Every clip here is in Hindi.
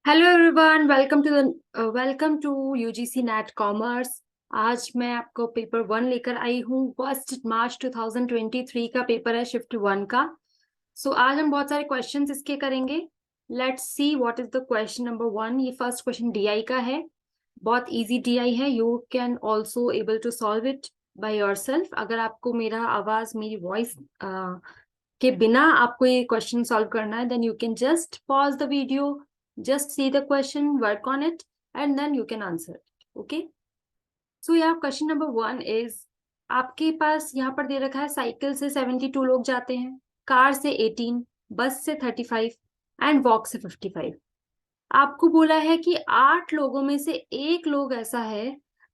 Hello everyone, welcome to UGC NET commerce. आज मैं आपको पेपर वन लेकर आई हूँ। 1 मार्च 2023 का पेपर है, शिफ्ट वन का। आज हम बहुत सारे क्वेश्चंस इसके करेंगे। Let's see what is the question number one. ये फर्स्ट क्वेश्चन डीआई का है। बहुत इजी डीआई है। You can also able to solve it by yourself. अगर आपको मेरा आवाज, मेरी वॉइस के बिना आपको ये क्वेश्चन सॉल्व करना है, then you can just pause the video, just see the question, work on it, and then you can answer it. Okay, so यहाँ question number one is, आपके पास यहाँ पर दे रखा है साइकिल से 72 लोग जाते हैं, कार से 18, बस से 35 एंड वॉक से 55। आपको बोला है कि 8 लोगों में से एक लोग ऐसा है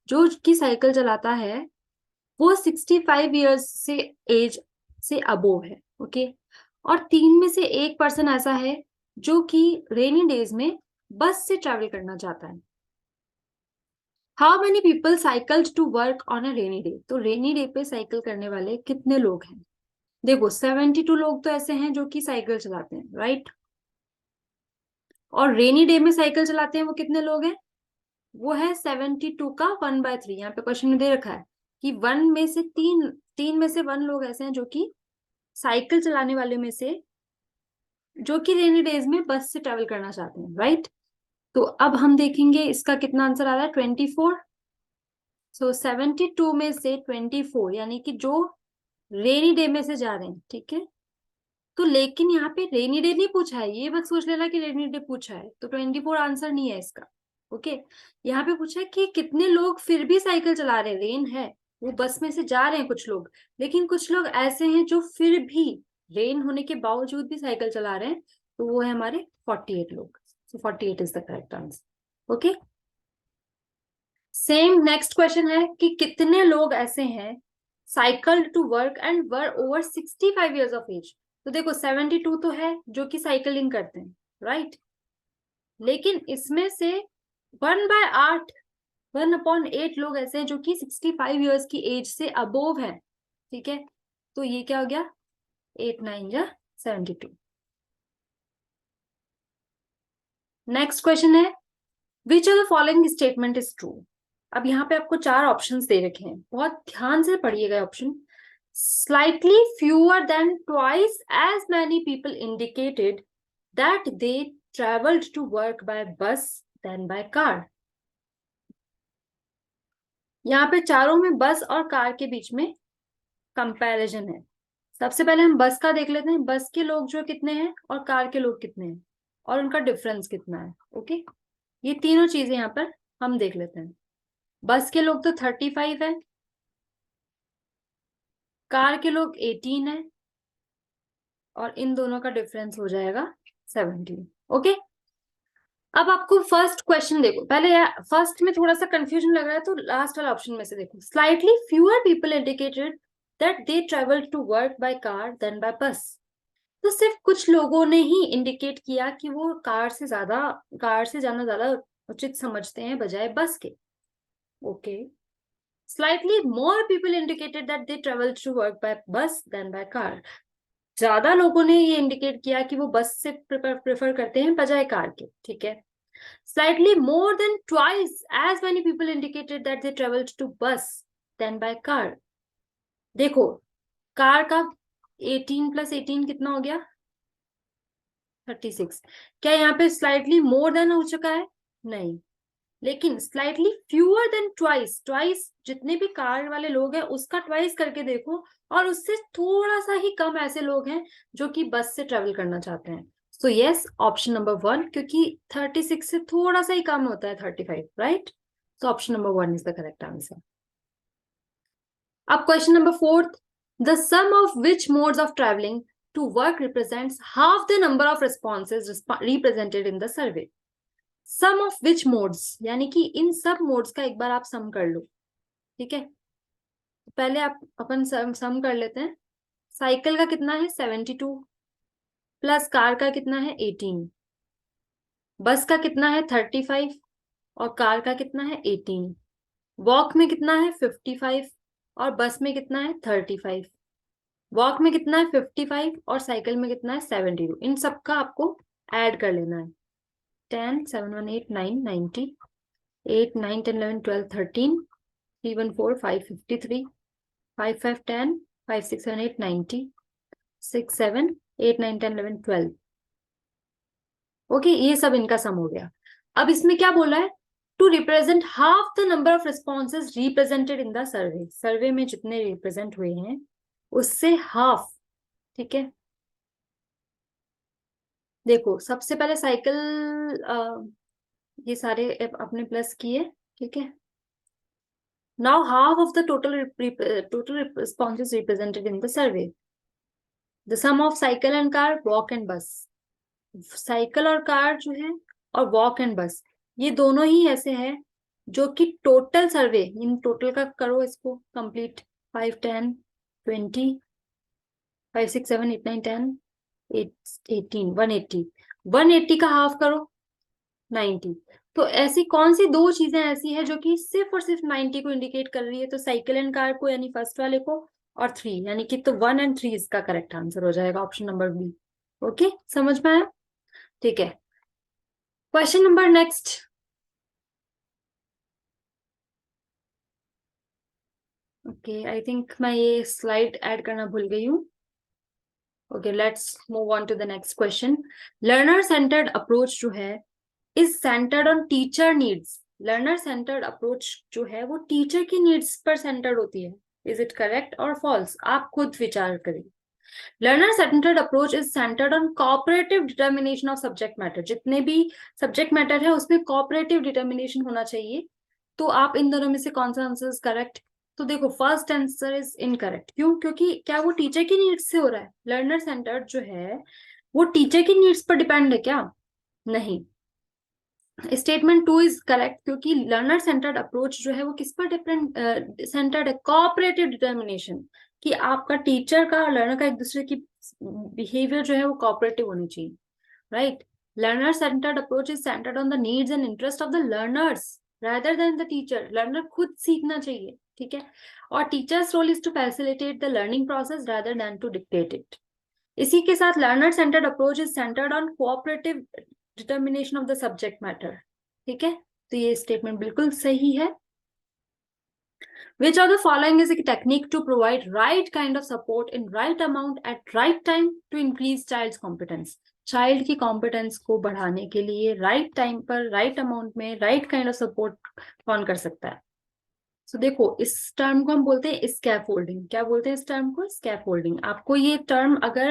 जो कि साइकिल चलाता है, वो 65 ईयर्स से एज से अबोव है। ओके, और 3 में से एक पर्सन ऐसा है जो कि रेनी डेज में बस से ट्रैवल करना चाहता है। How many people cycled to work on a rainy day. तो रेनी डे पे साइकिल करने वाले कितने लोग हैं? देखो, 72 लोग तो ऐसे हैं जो कि साइकिल चलाते हैं, राइट। और रेनी डे में साइकिल चलाते हैं वो कितने लोग हैं? वो है 72 का 1/3। यहाँ पे क्वेश्चन में दे रखा है कि वन में से तीन तीन में से वन लोग ऐसे हैं जो कि साइकिल चलाने वाले में से, जो कि रेनी डेज में बस से ट्रेवल करना चाहते हैं, राइट। तो अब हम देखेंगे इसका कितना आंसर आ रहा है, 24। 72 में से 24 यानी कि जो रेनी डे में से जा रहे हैं, ठीक है। तो लेकिन यहाँ पे रेनी डे नहीं पूछा है, ये बस सोच लेना कि रेनी डे पूछा है, तो 24 आंसर नहीं है इसका। ओके, यहाँ पे पूछा है कि कितने लोग फिर भी साइकिल चला रहे हैं। रेन है, वो बस में से जा रहे हैं कुछ लोग, लेकिन कुछ लोग ऐसे हैं जो फिर भी रेन होने के बावजूद भी साइकिल चला रहे हैं, तो वो है हमारे 48 लोग। So 48 is the correct answer. Okay, same next question है कि कितने लोग ऐसे हैं cycle to work and were over 65 years of age. तो देखो, 72 तो है जो कि साइकिलिंग करते हैं, राइट। लेकिन इसमें से 1/8, 1/8 लोग ऐसे हैं जो कि 65 ईयर्स की एज से अबोव है, ठीक है। तो ये क्या हो गया, 8 9 या 72। नेक्स्ट क्वेश्चन है, which of the following statement is true. अब यहाँ पे आपको 4 ऑप्शंस दे रखे हैं, बहुत ध्यान से पढ़िएगा option. Slightly fewer than twice as many people indicated that they traveled to work by bus than by car। यहाँ पे चारों में बस और कार के बीच में कंपैरिजन है। सबसे पहले हम बस का देख लेते हैं, बस के लोग जो कितने हैं और कार के लोग कितने हैं और उनका डिफरेंस कितना है। ओके, ये तीनों चीजें यहाँ पर हम देख लेते हैं। बस के लोग तो 35 है, कार के लोग 18 है, और इन दोनों का डिफरेंस हो जाएगा 17। ओके, अब आपको फर्स्ट क्वेश्चन देखो, पहले फर्स्ट में थोड़ा सा कंफ्यूजन लग रहा है, तो लास्ट वाला ऑप्शन में से देखो। Slightly fewer people indicated that they travel to work by car than by bus. तो सिर्फ कुछ लोगों ने ही इंडिकेट किया कि वो कार से जाना ज्यादा उचित समझते हैं बजाय बस के। Okay, slightly more people indicated that they travel to work by bus than by car. ज्यादा लोगों ने ये इंडिकेट किया कि वो बस से प्रेफर करते हैं बजाय कार के, ठीक है। Slightly more than twice as many people indicated that they traveled to bus than by car। देखो, कार का 18 + 18 कितना हो गया, 36। क्या यहाँ पे स्लाइटली मोर देन हो चुका है? नहीं, लेकिन slightly fewer than twice, twice जितने भी कार वाले लोग हैं उसका ट्वाइस करके देखो, और उससे थोड़ा सा ही कम ऐसे लोग हैं जो कि बस से ट्रेवल करना चाहते हैं। सो यस, ऑप्शन नंबर 1, क्योंकि 36 से थोड़ा सा ही कम होता है 35, right. So option number 1 is the correct answer. अब question number 4, the sum of which modes of travelling to work represents half the number of responses represented in the survey. Sum of which modes यानी कि इन सब मोड्स का एक बार आप सम कर लो, ठीक है। पहले आप अपन सम कर लेते हैं। साइकिल का कितना है, 72, प्लस कार का कितना है, 18, बस का कितना है, 35, और कार का कितना है, 18, वॉक में कितना है, 55, और बस में कितना है, 35। वॉक में कितना है, 55, और साइकिल में कितना है, 72। इन सब का आपको ऐड कर लेना है। 10, 7, 1, 8, 9, 90, 8, 9, 10, 11, 12, 13, 3, 1, 4, 5, 53, 5, 5, 10, 5, 6, 7, 8, 90, 6, 7, 8, 9, 10, 11, 12। ओके, ये सब इनका सम हो गया। अब इसमें क्या बोला है? To represent half the number of responses represented in the survey. Survey में जितने रिप्रेजेंट हुए हैं उससे हाफ। ठीक है, देखो सबसे पहले साइकिल, ये सारे अपने प्लस किए। ठीक है, now half of the total responses represented in the survey, the sum of cycle and car, walk and bus. Cycle और कार जो है और वॉक एंड बस, ये दोनों ही ऐसे हैं जो कि टोटल सर्वे, इन टोटल का करो इसको कंप्लीट। 5, 10, 20, 5, 6, 7, 8, 9, 10, 18, 180, 180 का हाफ करो 90। तो ऐसी कौन सी दो चीजें ऐसी है जो कि सिर्फ और सिर्फ 90 को इंडिकेट कर रही है? तो साइकिल एंड कार को, यानी फर्स्ट वाले को, और 3, यानी कि तो 1 एंड 3 इसका करेक्ट आंसर हो जाएगा, ऑप्शन नंबर बी। ओके, समझ में आया? ठीक है, question number next. Okay, I think मैं ये स्लाइड ऐड करना भूल गई हूँ। Okay, let's move on to the next question. Learner centred approach जो है is centred on teacher needs. Learner centred approach जो है वो टीचर की नीड्स पर सेंटर्ड होती है। इज इट करेक्ट और फॉल्स? आप खुद विचार करें। Learner centred approach is centred on cooperative determination of subject matter. जितने भी सब्जेक्ट मैटर है उसमें कोऑपरेटिव डिटर्मिनेशन होना चाहिए। तो आप इन दोनों में से कौन सा आंसर करेक्ट? तो देखो, फर्स्ट आंसर इज इनकरेक्ट। क्यों? क्योंकि क्या वो टीचर की नीड्स से हो रहा है? लर्नर सेंटर्ड जो है वो टीचर की नीड्स पर डिपेंड है क्या? नहीं। स्टेटमेंट 2 इज करेक्ट, क्योंकि लर्नर सेंटर्ड अप्रोच जो है वो किस पर डिपेंड सेंटर्ड है? कोऑपरेटिव डिटर्मिनेशन, कि आपका टीचर का और लर्नर का एक दूसरे की बिहेवियर जो है वो कोऑपरेटिव होनी चाहिए। Right, learner centered approach is centered on the needs and interest of the learners rather than the teacher। Learner खुद सीखना चाहिए। ठीक है, और teacher's role is to facilitate the learning process rather than to dictate it। इसी के साथ learner centred approach is centred on cooperative determination of the subject matter. ठीक है, तो ये स्टेटमेंट बिल्कुल सही है। Which of the following is a technique to provide right kind of support in right amount at right time to increase child's competence? Child की कॉम्पिटेंस को बढ़ाने के लिए राइट टाइम पर, राइट अमाउंट में, राइट काइंड ऑफ सपोर्ट कौन कर सकता है? सो देखो, इस टर्म को हम बोलते हैं स्कैफोल्डिंग। क्या बोलते हैं इस टर्म को? स्कैफोल्डिंग। आपको ये टर्म अगर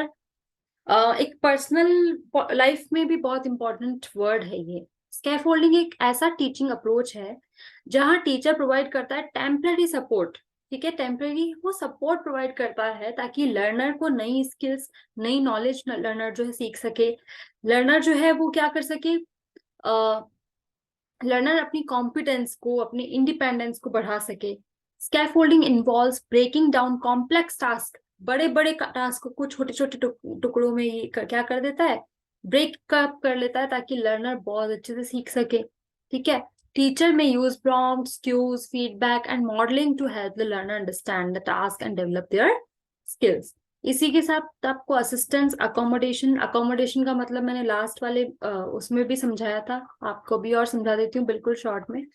एक पर्सनल लाइफ में भी बहुत इंपॉर्टेंट वर्ड है ये। स्कैफोल्डिंग एक ऐसा टीचिंग अप्रोच है जहां टीचर प्रोवाइड करता है टेम्पररी सपोर्ट। ठीक है, टेम्पररी वो सपोर्ट प्रोवाइड करता है ताकि लर्नर को नई स्किल्स, नई नॉलेज लर्नर जो है सीख सके। लर्नर जो है वो क्या कर सके? लर्नर अपनी कॉम्पिटेंस को, अपनी इंडिपेंडेंस को बढ़ा सके। Scaffolding involves breaking down complex task. बड़े बड़े टास्क को छोटे छोटे टुकड़ों में ये क्या कर देता है? ब्रेक अप कर लेता है ताकि लर्नर बहुत अच्छे से सीख सके। ठीक है, teacher may use prompts, cues, feedback and modelling to help the learner understand the task and develop their skills. इसी के साथ आपको असिस्टेंस, अकोमोडेशन। अकोमोडेशन का मतलब मैंने लास्ट वाले उसमें भी समझाया था, आपको भी और समझा देती हूँ बिल्कुल शॉर्ट में।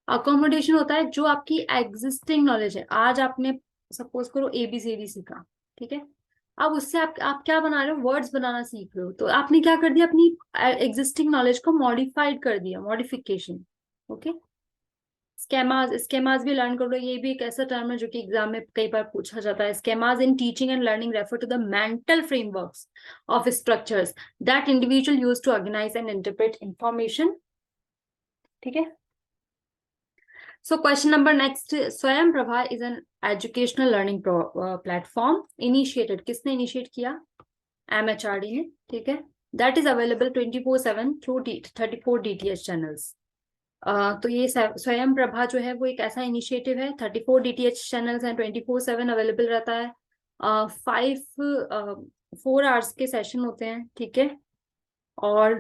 अकोमोडेशन होता है जो आपकी एग्जिस्टिंग नॉलेज है। आज आपने सपोज करो ABCD सीखा, ठीक है, अब उससे आप क्या बना रहे हो? वर्ड्स बनाना सीख रहे हो। तो आपने क्या कर दिया? अपनी एग्जिस्टिंग नॉलेज को मॉडिफाइड कर दिया, मॉडिफिकेशन। ओके, स्केमाज, स्केमाज भी लर्न करो। ये भी एक ऐसा टर्म है जो कि एग्जाम में कई बार पूछा जाता है। Schemas in teaching and learning refer to the mental frameworks of structures that individual use to organize and interpret information. ठीक है, so question number next. Swayam Prabha is an educational learning platform initiated. किसने इनिशिएट किया? MHRD ने। ठीक है, that is available 24/7 through 34 DTH channels. तो ये स्वयं प्रभा जो है वो एक ऐसा इनिशिएटिव है। 34 DTH चैनल्स हैं, 24/7 अवेलेबल रहता है। 4 आवर्स के सेशन होते हैं। ठीक है, और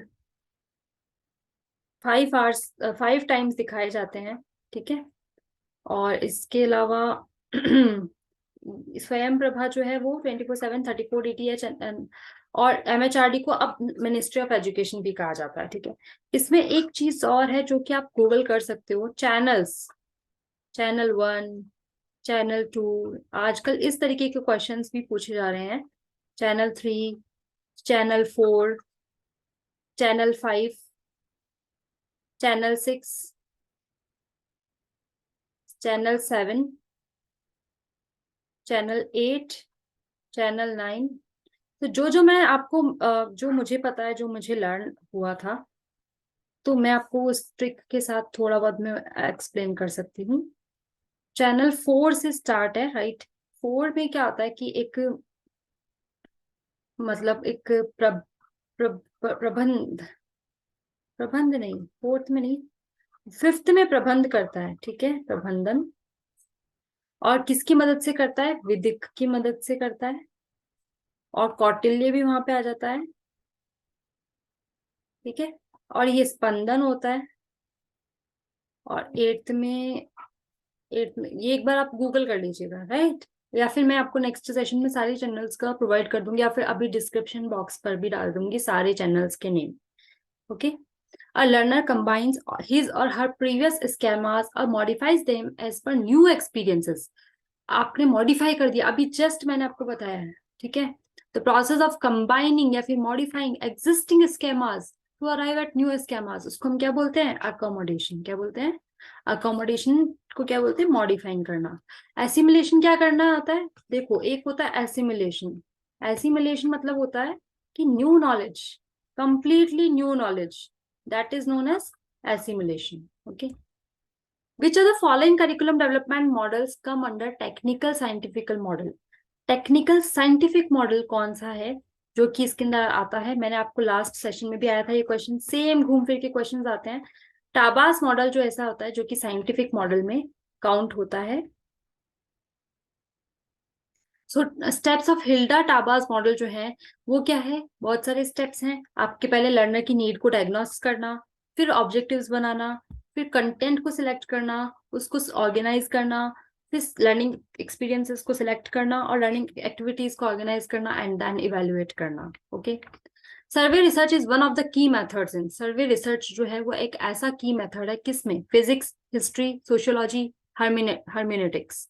5 टाइम्स दिखाए जाते हैं। ठीक है, और इसके अलावा स्वयं प्रभा जो है वो 24/7 34 DTH और MHRD को अब मिनिस्ट्री ऑफ एजुकेशन भी कहा जाता है, ठीक है। इसमें एक चीज और है जो कि आप गूगल कर सकते हो, चैनल्स, चैनल 1, चैनल 2, आजकल इस तरीके के क्वेश्चंस भी पूछे जा रहे हैं। Channel 3, channel 4, channel 5, channel 6, channel 7, channel 8, channel 9। तो जो जो मैं आपको जो मुझे पता है, जो मुझे लर्न हुआ था, तो मैं आपको उस ट्रिक के साथ थोड़ा बहुत मैं एक्सप्लेन कर सकती हूँ। चैनल 4 से स्टार्ट है, राइट। 4 में क्या होता है कि एक मतलब एक प्रबंध, प्रबंध नहीं, 4th में नहीं, 5th में प्रबंध करता है, ठीक है, प्रबंधन। और किसकी मदद से करता है? विदिक की मदद से करता है। और कौटिल्य भी वहां पे आ जाता है, ठीक है। और ये स्पंदन होता है। और 8th में ये एक बार आप गूगल कर लीजिएगा, राइट। या फिर मैं आपको नेक्स्ट सेशन में सारे चैनल्स का प्रोवाइड कर दूंगी, या फिर अभी डिस्क्रिप्शन बॉक्स पर भी डाल दूंगी सारे चैनल्स के name, okay. A learner combines his or her previous schemas or modifies them as per new experiences. आपने मॉडिफाई कर दिया, अभी जस्ट मैंने आपको बताया है, ठीक है। द प्रोसेस ऑफ कंबाइनिंग या फिर modifying existing schemas to arrive at new schemas, उसको हम क्या बोलते हैं? अकोमोडेशन। क्या बोलते हैं? अकोमोडेशन को क्या बोलते हैं? मॉडिफाइंग करना। एसिमिलेशन क्या करना होता है? देखो, एक होता है एसिमिलेशन। एसिमिलेशन मतलब होता है कि new knowledge, completely new knowledge, that is known as assimilation, okay. Which of the following curriculum development models come under technical scientific model? Technical scientific model कौन सा है जो कि इसके अंदर आता है? मैंने आपको लास्ट सेशन में भी आया था ये क्वेश्चन, सेम घूम फिर के क्वेश्चंस आते हैं। टाबास मॉडल जो ऐसा होता है जो कि साइंटिफिक मॉडल में काउंट होता है। सो स्टेप्स ऑफ हिल्डा टाबास मॉडल जो है वो क्या है? बहुत सारे स्टेप्स हैं आपके। पहले लर्नर की नीड को डायग्नोस करना, फिर ऑब्जेक्टिव्स बनाना, फिर कंटेंट को सिलेक्ट करना, उसको ऑर्गेनाइज करना, फिर लर्निंग एक्सपीरियंसेस को सिलेक्ट करना और लर्निंग एक्टिविटीज को ऑर्गेनाइज करना, एंड देन इवेल्युएट करना, okay. Survey research is one of the key methods in, survey research जो है वो एक ऐसा की मेथड है, किसमें? Physics, history, sociology, hermeneutics.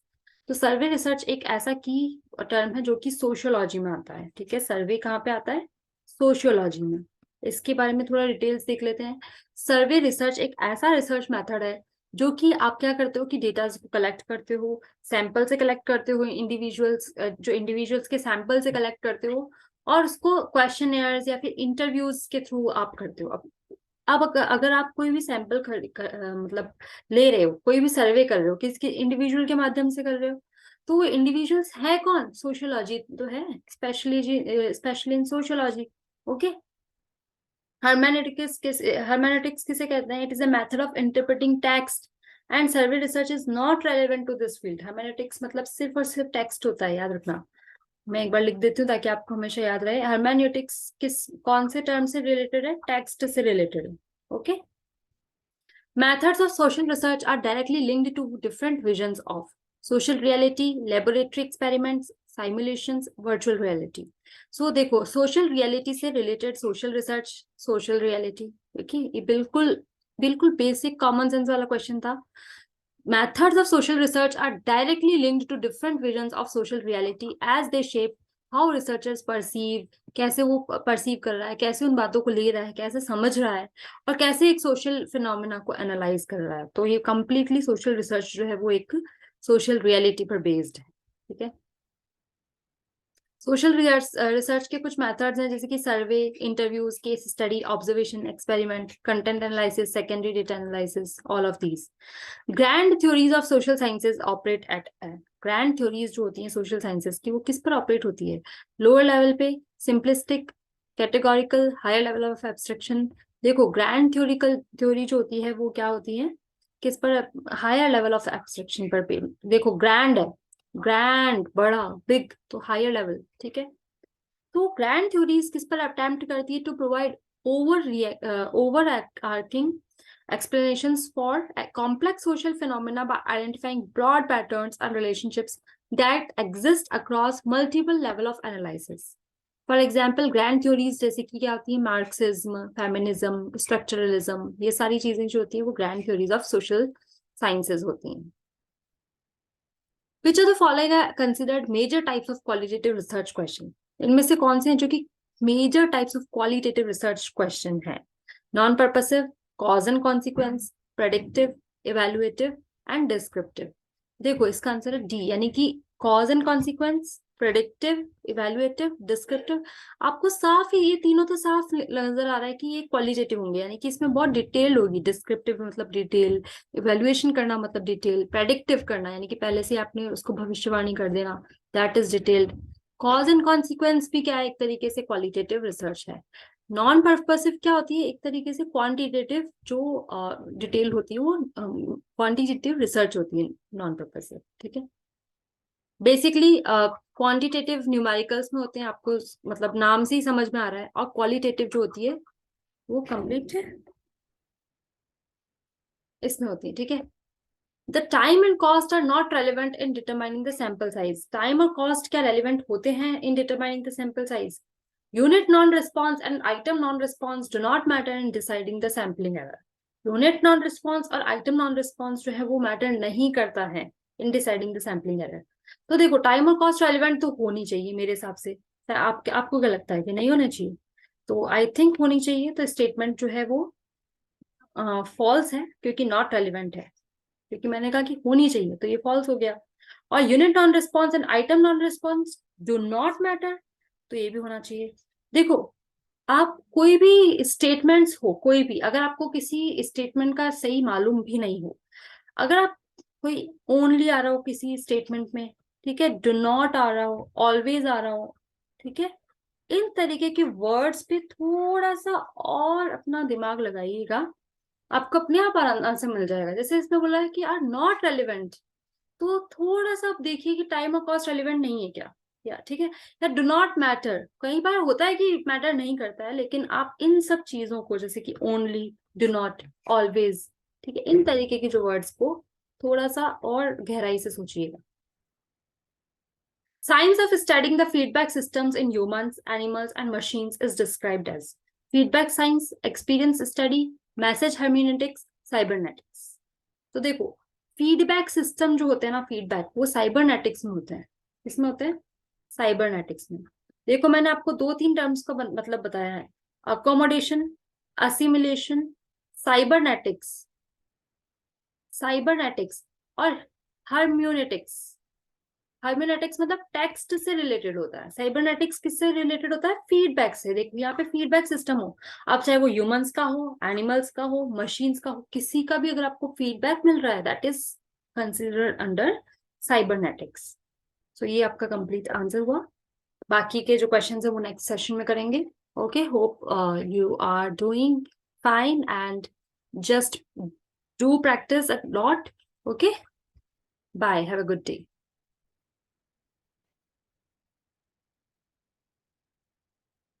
तो सर्वे रिसर्च एक ऐसा की टर्म है जो कि सोशियोलॉजी में आता है, ठीक है। सर्वे कहाँ पे आता है? सोशियोलॉजी में। इसके बारे में थोड़ा डिटेल्स देख लेते हैं। सर्वे रिसर्च एक ऐसा रिसर्च मेथड है जो कि आप क्या करते हो कि डेटा को कलेक्ट करते हो, सैंपल से कलेक्ट करते हो, इंडिविजुअल्स जो इंडिविजुअल्स के सैंपल से कलेक्ट करते हो, और उसको क्वेश्चनर्स या फिर इंटरव्यूज के थ्रू आप करते हो। अब अगर आप कोई भी सैंपल मतलब ले रहे हो, कोई भी सर्वे कर रहे हो, किसके? इंडिविजुअल के माध्यम से कर रहे हो, तो वो इंडिविजुअल्स है कौन? सोशियोलॉजी तो है, specially in sociology, okay. Hermeneutics किसे कहते हैं? It is a method of interpreting text and survey research is not relevant to this field. Hermeneutics मतलब सिर्फ और सिर्फ टेक्स्ट होता है, याद रखना। मैं एक बार लिख देती हूँ ताकि आपको हमेशा याद रहे। हर्मेन्यूटिक्स कौन से टर्म से रिलेटेड है? टेक्स्ट से रिलेटेड है, okay. Methods of social research are directly linked to different visions of social reality, laboratory experiments, simulations, virtual reality. So देखो, social reality से related social research, social reality, देखिए ये बिल्कुल बिल्कुल बेसिक कॉमन सेंस वाला क्वेश्चन था। Methods of social research are directly linked to different visions of social reality as they shape how researchers perceive, कैसे वो परसीव कर रहा है, कैसे उन बातों को ले रहा है, कैसे समझ रहा है, और कैसे एक सोशल फिनोमेना को एनालाइज कर रहा है। तो ये कंप्लीटली सोशल रिसर्च जो है वो एक सोशल रियलिटी पर बेस्ड है, ठीक है। सोशल रिसर्च के कुछ मेथड्स हैं जैसे कि survey, interviews, case study, observation, experiment, content analysis, secondary data analysis, all of these. Grand theories of social sciences operate at, grand theories जो होती हैं सोशल साइंसेज की वो किस पर ऑपरेट होती है? लोअर लेवल पे, simplistic, categorical, higher level of abstraction. देखो, ग्रैंड थ्योरी जो होती है वो क्या होती है? किस पर? हायर लेवल ऑफ एब्स्ट्रक्शन पर। देखो, ग्रैंड है, ग्रैंड बड़ा, बिग, तो हायर लेवल, ठीक है। तो ग्रैंड थ्योरीज किस पर अटेम्प्ट करती है? To provide overarching explanations for complex social phenomena by identifying broad patterns and relationships that exist across multiple level of analysis. For example grand theories जैसे कि क्या होती है, मार्क्सिज्म, फेमिनिज्म, स्ट्रक्चरलिज्म, ये सारी चीजें जो होती है वो grand theories of social sciences होती हैं. Which are the following are considered major types of qualitative research question. इनमें से कौन से हैं जो कि major types of qualitative research question है? Non purposive, cause and consequence, predictive, evaluative and descriptive. देखो इसका आंसर है डी, यानी कि cause and consequence, predictive, evaluative, descriptive. आपको साफ ही ये तीनों तो साफ नजर आ रहा है कि ये क्वालिटेटिव होंगे, यानी कि इसमें बहुत डिटेल होगी. डिस्क्रिप्टिव मतलब डिटेल, इवेल्युएशन करना मतलब डिटेल, प्रेडिक्टिव करना यानी कि पहले से आपने उसको भविष्यवाणी कर देना, that is detailed. Cause and consequence भी क्या है, एक तरीके से क्वालिटेटिव रिसर्च है. नॉन पर्पसिव क्या होती है, एक तरीके से क्वांटिटेटिव, जो डिटेल होती है वो क्वांटिटेटिव रिसर्च होती है नॉन पर्पसिव. ठीक है, बेसिकली क्वांटिटेटिव न्यूमेरिकल्स में होते हैं, आपको मतलब नाम से ही समझ में आ रहा है. और क्वालिटेटिव जो होती है वो कंप्लीट इसमें होती है. ठीक है, the time and cost are not relevant in determining the sample size. Time और कॉस्ट क्या रेलिवेंट होते हैं in determining the sample size? Unit non response and item non response do not matter in deciding the sampling error. Unit non response और आइटम नॉन रिस्पॉन्स जो है वो मैटर नहीं करता है in deciding the sampling error. तो देखो टाइम और कॉस्ट रेलिवेंट तो होनी चाहिए मेरे हिसाब से. आपको क्या लगता है कि नहीं होना चाहिए? तो आई थिंक होनी चाहिए. तो स्टेटमेंट जो है वो फॉल्स है, क्योंकि नॉट रेलिवेंट है. क्योंकि मैंने कहा कि होनी चाहिए तो ये फॉल्स हो गया. और unit non response and item non response do not matter, तो ये भी होना चाहिए. देखो आप कोई भी स्टेटमेंट्स हो, कोई भी, अगर आपको किसी स्टेटमेंट का सही मालूम भी नहीं हो, अगर आप कोई ओनली आ रहा हो किसी स्टेटमेंट में, ठीक है, डू नॉट आ रहा हो, ऑलवेज आ रहा हो, ठीक है, इन तरीके के वर्ड्स पे थोड़ा सा और अपना दिमाग लगाइएगा, आपको अपने आप आंसर मिल जाएगा. जैसे इसमें बोला है कि आर नॉट रेलिवेंट, तो थोड़ा सा आप देखिए कि टाइम और कॉस्ट रेलिवेंट नहीं है क्या, या ठीक है, या डू नॉट मैटर. कई बार होता है कि मैटर नहीं करता है, लेकिन आप इन सब चीजों को जैसे कि ओनली, डू नॉट, ऑलवेज, ठीक है, इन तरीके के जो वर्ड्स को थोड़ा सा और गहराई से सोचिएगा. Science of studying the feedback systems in humans, animals, and machines is described as feedback science, experience study, message hermeneutics, cybernetics. तो देखो फीडबैक सिस्टम जो होते हैं ना, फीडबैक, वो साइबरनेटिक्स में होते हैं. किसमें होते हैं? साइबरनेटिक्स में. देखो मैंने आपको दो तीन टर्म्स का मतलब बताया है, अकोमोडेशन, असिमिलेशन, साइबरनेटिक्स, साइबरनेटिक्स और हर्म्यूनेटिक्स. हर्मेनेटिक्स मतलब टेक्स्ट से रिलेटेड होता है, साइबरनेटिक्स किससे रिलेटेड होता है? फीडबैक से. देखो यहाँ पे फीडबैक सिस्टम हो, अब चाहे वो ह्यूमंस का हो, एनिमल्स का हो, मशीन्स का हो, किसी का भी अगर आपको फीडबैक मिल रहा है, that is considered under cybernetics. So ये आपका कंप्लीट आंसर हुआ. बाकी के जो क्वेश्चंस है वो नेक्स्ट सेशन में करेंगे. Okay, hope you are doing fine and just do practice a lot. Okay, bye, have a good day.